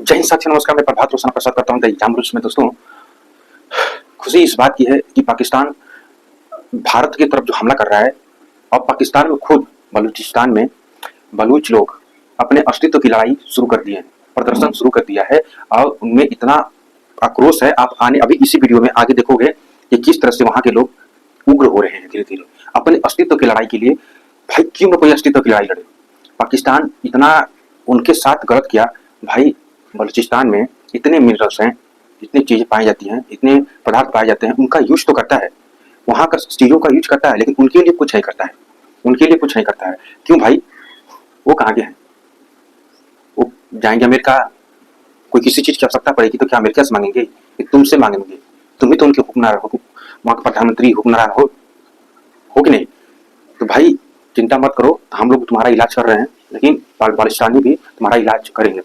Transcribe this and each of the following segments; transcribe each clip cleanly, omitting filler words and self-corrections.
जय हिंद साथियों, नमस्कार। मैं प्रभात रोशन प्रसाद करता हूँ द एग्जाम रूल्स में। दोस्तों, खुशी इस बात की है कि पाकिस्तान भारत की तरफ जो हमला कर रहा है, और पाकिस्तान में खुद बलूचिस्तान में बलूच लोग अपने अस्तित्व की लड़ाई शुरू कर दी है, प्रदर्शन शुरू कर दिया है, और उनमें इतना आक्रोश है। आप अभी इसी वीडियो में आगे देखोगे कि किस तरह से वहां के लोग उग्र हो रहे हैं धीरे धीरे अपने अस्तित्व की लड़ाई के लिए। भाई, क्यों ना कोई अस्तित्व की लड़ाई लड़े? पाकिस्तान इतना उनके साथ गलत किया। भाई, बलूचिस्तान में इतने मिनरल्स हैं, इतनी चीजें पाई जाती हैं, इतने पदार्थ पाए जाते हैं, उनका यूज तो करता है, वहां का चीजों का यूज करता है, लेकिन उनके लिए कुछ नहीं करता है, उनके लिए कुछ नहीं करता है। क्यों भाई? वो कहाँ के हैं? वो जाएंगे अमेरिका, कोई किसी चीज की आवश्यकता पड़ेगी तो क्या अमेरिका से मांगेंगे? तुमसे मांगेंगे? तुम भी तो उनके हुक्मरान हो, वहां का प्रधानमंत्री हुक्मरान हो कि नहीं? तो भाई चिंता मत करो, हम लोग तुम्हारा इलाज कर रहे हैं, लेकिन बलूचिस्तानी भी तुम्हारा इलाज करेंगे,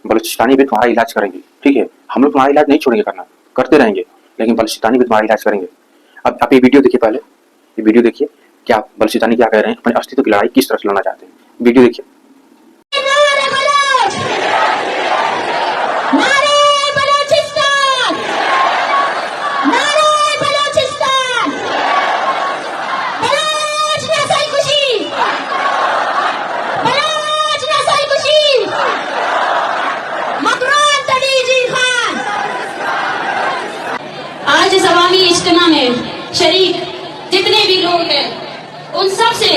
बलूचिस्तानी भी तुम्हारा इलाज करेंगे। ठीक है, हम लोग तुम्हारा इलाज नहीं छोड़ेंगे, करना करते रहेंगे, लेकिन बलूचिस्तानी भी तुम्हारा इलाज करेंगे। अब आप ये वीडियो देखिए, पहले ये वीडियो देखिए कि आप बलूचिस्तानी क्या कह रहे हैं, अपने अस्तित्व की लड़ाई किस तरह से लड़ना चाहते हैं। वीडियो देखिए। आज इस अवामी इज्तिमा में शरीक जितने भी लोग हैं, उन सब से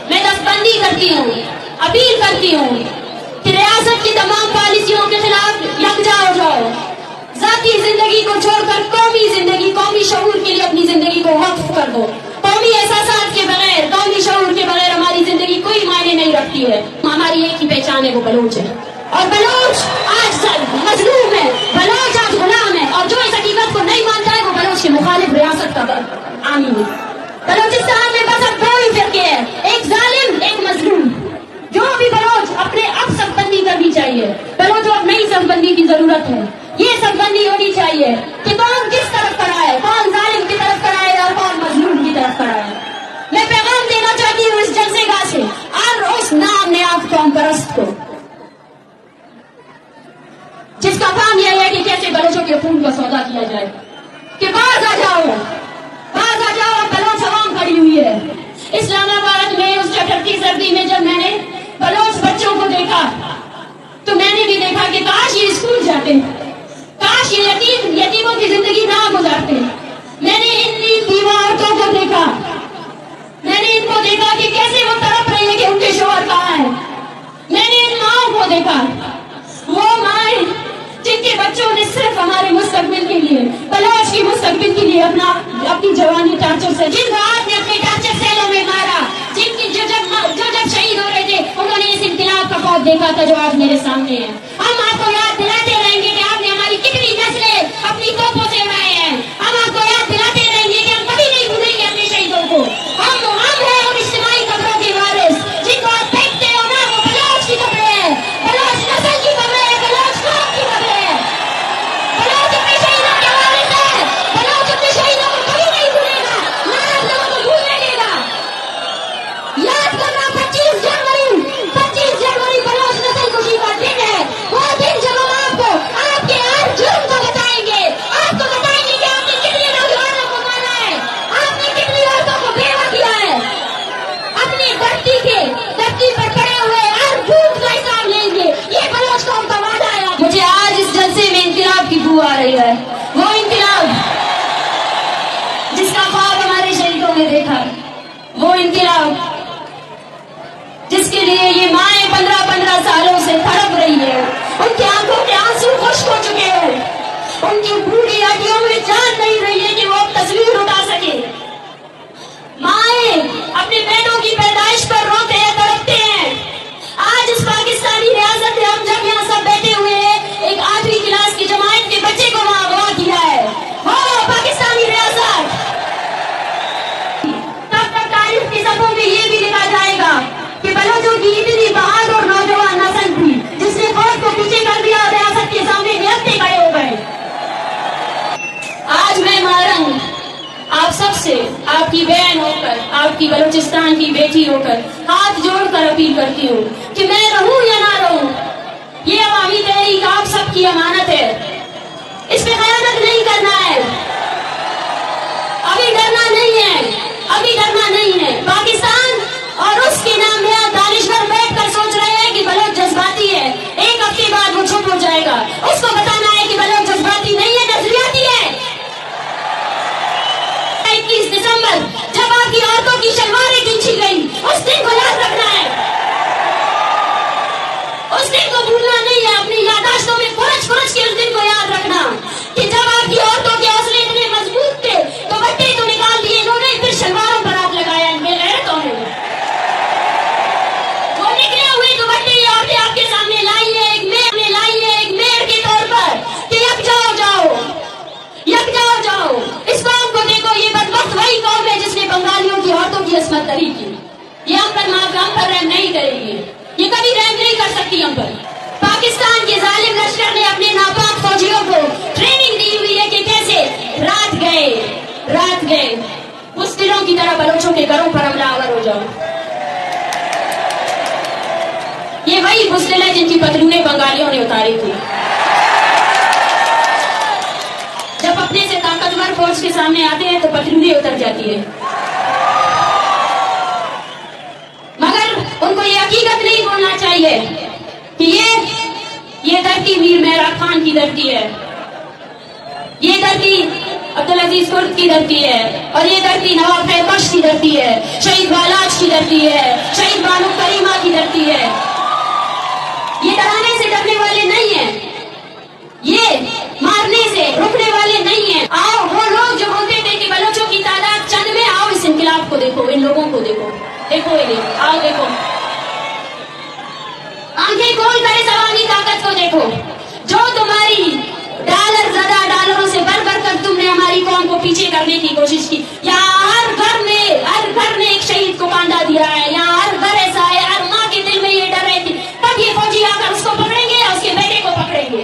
मैं दस्तबंदी करती हूँ, अपील करती हूँ कि रियासत की तमाम पॉलिसियों के खिलाफ यकजा हो जाओ। जाती जिंदगी को छोड़कर कौमी जिंदगी, कौमी शऊर के लिए अपनी जिंदगी को वक्फ कर दो। कौमी एहसासात के बगैर, कौमी शऊर के बगैर हमारी जिंदगी कोई मायने नहीं रखती है। हमारी एक ही पहचान है, वो बलूच है, और बलूच आज मजलूम है, बलूच आज गुलाम है, और जो इस हकीकत को नहीं मानता है वो बलूच के मुखालिफ रियासत का आमी है। बलूचिस्तान में बस अब दो ही फिरके हैं, एक जालिम, एक मजलूम। जो भी बलोच अपने अब सबबंदी करनी चाहिए, बलोच अब नई सबबंदी की जरूरत है। ये सबबंदी होनी चाहिए कि कौन किस तरफ खड़ा है, कौन जालिम की तरफ खड़ा है और कौन मजलूम की तरफ खड़ा है। मैं पैगाम देना चाहती हूँ इस जलसेगाह से और उस नाम नेआब कौम परस्त को, जिसका काम यह है कि कैसे बलोचों के खून का सौदा किया जाए, कि बाज आ जाओ, बाज आ जाओ। और बलोच अवाम खड़ी हुई है इस्लामाबाद में उस चटकती सर्दी में। जब मैंने बलोच बच्चों को देखा तो मैंने भी देखा कि काश ये स्कूल जाते, काश ये यतीमों की जिंदगी ना गुजारते। मैंने इन दीवा औरतों को देखा, मैंने इनको देखा कि कैसे वो तड़प रही है कि उनके शौहर कहाँ है। मैंने इन माओं को देखा, वो माएं जिनके बच्चों ने सिर्फ हमारे मुस्तकबिल के लिए, बलोच की मुस्तकबिल के लिए अपनी जवानी टार्चर से, जिनको आपने अपने टार्चर सेलों में मारा, जिनकी जो जब शहीद हो रहे थे उन्होंने इस इनकलाब का खौफ देखा था जो आज मेरे सामने है। हम आपको याद दिलाते रहेंगे कि आपने हमारी कितनी नस्लें अपनी तोपों से उड़ाए हैं। हम आपको याद दिलाते रहेंगे कि हम कभी नहीं भूलेंगे अपने शहीदों को। हम हैं उन इज्तिमाई कब्रों के वारिस, जिनको आप देखते हो ना, वो बलोच की कब्रें हैं, बलोच नस्ल की कब्रें हैं, बलोच कौम की कब्रें हैं। बलोच अपने शहीदों के वारिस है, बलोच अपने शहीदों को कभी नहीं भूलेगा, ना आप लोगों को भूलने देगा। याद करना 25 जनवरी बलोच नस्ल खुशी का दिन है। वो दिन जब हम आपको आपके हर जुर्म को बताएंगे, आपको बताएंगे कि आपने कितने नौजवानों को मारा है, आपने कितनी औरतों को बेवा किया है। अपनी धरती पर पड़े हुए हर झूठ का हिसाब लेंगे, ये बलोच कौम का वादा है। मुझे आज इस जलसे में इंकलाब की बू आ रही है, वो इंकलाब जिसका ख्वाब हमारे शहीदों ने देखा, वो इंकलाब जिसके लिए ये माएं 15-15 सालों से तड़प रही है। उनकी आंखों के आंसू खुश्क हो चुके हैं, उनकी बूढ़ी हड्डियों में जान नहीं रही है कि वो अब तस्वीर उठा सके। माएं अपने बेटों की पैदाइश पर रोते हैं, तड़पते हैं। आज इस पाकिस्तानी रियासत में हम जब यहाँ सब बैठे हुए हैं, एक 8वीं क्लास की जमात के बच्चे को वहां अगवा किया है। हो पाकिस्तानी रियासत, तब तक तारीख की सफों में ये भी लिखा जाएगा कि बलोचों की इतनी बहादुर नौजवान नस्ल थी जिसने फौज को पीछे कर दिया और रियासत के सामने निहत्ते खड़े हो गए। आज मैं मारंग आप सबसे, आपकी बहन होकर, आपकी बलूचिस्तान की बेटी होकर हाथ जोड़कर अपील करती हूँ कि मैं रहूं या ना रहूं, ये अवामी तहरीक आप सबकी अमानत है, इस पे खयानत नहीं करना है। अभी डरना नहीं है, अभी डरना नहीं है। पाकिस्तान और उसके नाम में दानिशवर बैठकर सोच रहे हैं कि बलोच जज्बाती है, एक हफ्ते बाद वो चुप हो जाएगा। उसको बताना है कि बलोच जज्बाती नहीं है, नजरियाती है। 21 दिसंबर जब आपकी औरतों की शलवारें खींची गई, उस दिन को याद रखना है, उस दिन को भूलना नहीं है। अपनी यादाश्तों में खुरच खुरच के उस दिन को याद रखना कि जब आपकी औरतों के हौसले इतने मजबूत थे तो बट्टे तो निकाल दिए इन्होंने, फिर शलवारों पर हाथ लगाया इनमें गैरतों ने। वो निकले हुए दुपट्टे ये औरतें आपके सामने लाई है, एक मेयर ने लाई है, एक मेयर के तौर पर कि यक जाओ जाओ, यक जाओ जाओ। इस कौम को देखो, ये बदबख्त वही कौम है जिसने बंगालियों की औरतों की असमत करी की। ये हम पर रहम नहीं करेगी, ये कभी रहम नहीं कर सकती हम पर। पाकिस्तान के जालिम लश्कर ने अपने नापाक फौजियों को ट्रेनिंग दी हुई है कि कैसे रात गए उस दिनों की तरह बलोचों के घरों पर हमलावर हो जाओ। ये वही बुज़दिल है जिनकी पतलूनें बंगालियों ने उतारी थी। जब अपने से ताकतवर फौज के सामने आते हैं तो पतलूनें उतर जाती है, मगर उनको ये हकीकत नहीं बोलना चाहिए कि ये धरती मीर मेहरा खान की धरती है, ये धरती अब्दुल अजीज कुर्द की धरती है, और ये धरती नवाब खैरबख्श की धरती है, शहीद बालाज की धरती है, शहीद बानू करीमा की धरती है। ये डराने से डरने वाले नहीं है, ये मारने से रुकने वाले नहीं है। आओ, वो लोग जो बोलते थे कि बलोचों की तादाद चंद में, आओ इस इनकलाब को देखो, इन लोगों को देखो, देखो इन्हें, आओ देखो, आंखें खोल कर इस अवामी ताकत को देखो। जो तुम्हारी डॉलरों से भर कर तुमने हमारी कौम को पीछे करने की कोशिश की। यहाँ हर घर ने एक शहीद को कांधा दिया है, यहाँ हर घर ऐसा है, हर माँ के दिल में ये डर है कि तब ये फौजी आकर उसको पकड़ेंगे और उसके बेटे को पकड़ेंगे।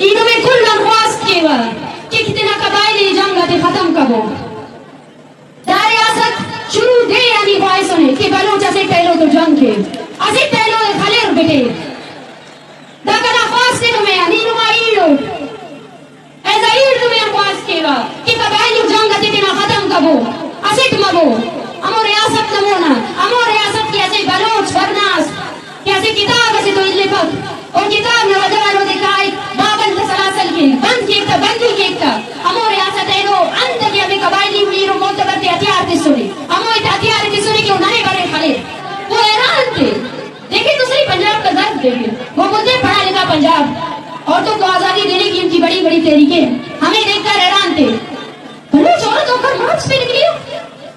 ईदों में कुल दरख्वास्त केवल कि कितना कबाइली जंग खत्म कबो शुरू दे यानी ख्वाहिशों ने कि बलोच असे पहलो तो जंग के असे पहलो खलेर बेटे दागना ख्वाहिश तुम्हें यानी नुमाइलो ऐसा ही तुम्हें ख्वाहिश केगा कि कबाइली जंग कितना खत्म कबो असे तुमबो अमो रियासत नमोना अमो रियासत की ऐसे बलोच बरनास कैसे किताब ऐसे तो इल्ले पक और किताब ने वजह दिखाई बाबन तसलासल के बंदी के अमो रियासत है रो अंत के अभी कबाइली मीरो मोतबर के हथियार के सुने अमो इत हथियार के सुने क्यों नए बड़े खड़े वो हैरान थे। देखिए दूसरी पंजाब का दर्द देखिए, वो बोलते पढ़ा लिखा पंजाब, औरतों को आजादी देने की इनकी बड़ी बड़ी तहरीकें, हमें देखकर हैरान थे। बलोच औरत होकर मार्च पे निकली हो,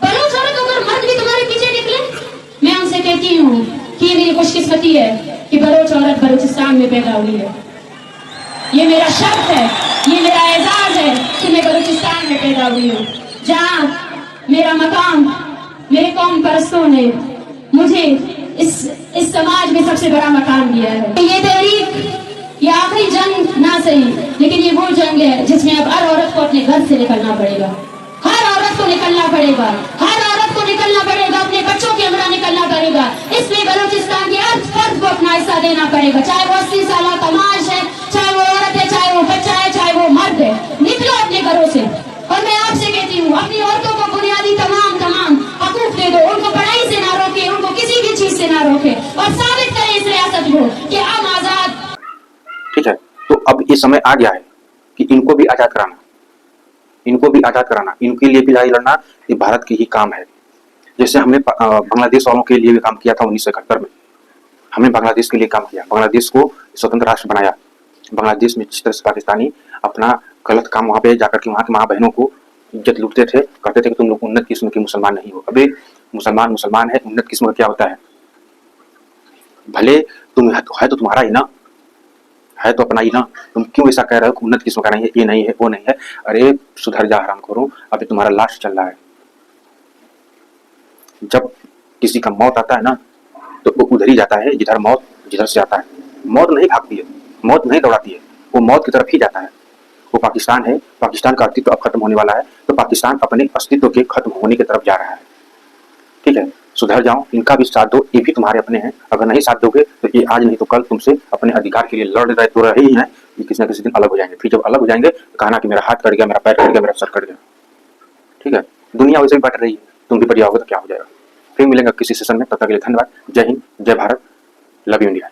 बलोच औरत होकर मर्द भी तुम्हारे पीछे निकले। मैं उनसे कहती हूँ कि ये मेरी खुशकिस्मती है कि बलोच औरत बलूचिस्तान में पैदा हुई है, ये मेरा शर्फ है, ये मेरा एजाज है कि मैं बलूचिस्तान में पैदा हुई हूँ, जहाँ मेरा मकाम मेरे कौम परस्तों ने मुझे इस समाज में सबसे बड़ा मकाम दिया है। ये तहरीक, ये आखिरी जंग ना सही, लेकिन ये वो जंग है जिसमें अब हर औरत को अपने घर से निकलना पड़ेगा, हर औरत को निकलना पड़ेगा, हर औरत को निकलना पड़ेगा, अपने बच्चों के हमरा निकलना पड़ेगा। इसमें बलूचिस्तान के हर फर्द को अपना हिस्सा देना पड़ेगा, चाहे वो 80 साल का माश है, चाहे वो औरत है, चाहे वो बच्चा है, चाहे वो मर्द है। निकलो अपने घरों से। और मैं आपसे कहती हूँ, अपनी औरतों को बुनियादी तमाम हकूक दे दो, उनको पढ़ाई से ना रोके, उनको किसी भी चीज से ना रोके, और साबित करें इस रियासत को कि हम आजाद। ठीक है, तो अब ये समय आ गया है कि इनको भी आजाद कराना, इनको भी आजाद कराना, इनके लिए भी लड़ाई लड़ना ये भारत की ही काम है। जैसे हमने बांग्लादेश वालों के लिए भी काम किया था 1971 में, हमने बांग्लादेश के लिए काम किया, बांग्लादेश को स्वतंत्र राष्ट्र बनाया। बांग्लादेश में जिस तरह से पाकिस्तानी अपना गलत काम वहां पे जाकर के वहां की माँ बहनों को इज्जत लूटते थे, करते थे कि तुम लोग उन्नत किस्म के मुसलमान नहीं हो। अबे मुसलमान है, उन्नत किस्म का क्या होता है? भले तुम है तो तुम्हारा ही ना, है तो अपना ही ना, तुम क्यों ऐसा कह रहे हो कि उन्नत किस्म का नहीं है, ये नहीं है, वो नहीं है? अरे सुधर जा हरामखोरों, अभी तुम्हारा लास्ट चल रहा है। जब किसी का मौत आता है ना तो वो उधर ही जाता है जिधर से आता है। मौत नहीं भागती है, मौत नहीं दौड़ाती है, वो मौत की तरफ ही जाता है। वो पाकिस्तान है, पाकिस्तान का अस्तित्व अब खत्म होने वाला है, तो पाकिस्तान अपने अस्तित्व के खत्म होने की तरफ जा रहा है। ठीक है, सुधर जाओ, इनका भी साथ दो, ये भी तुम्हारे अपने हैं। अगर नहीं साथ दोगे तो ये आज नहीं तो कल तुमसे अपने अधिकार के लिए लड़ रहे तो रहे ही हैं, ये किसी न किसी दिन अलग हो जाएंगे। फिर जब अलग हो जाएंगे तो कहना कि मेरा हाथ कट गया, मेरा पैर कट गया, मेरा सर कट गया। ठीक है, दुनिया वैसे भी बट रही है, तुम भी बट जाओगे तो क्या हो जाएगा। फिर मिलेंगे किसी सेशन में, तब तक के लिए धन्यवाद। जय हिंद, जय भारत, लव यू इंडिया।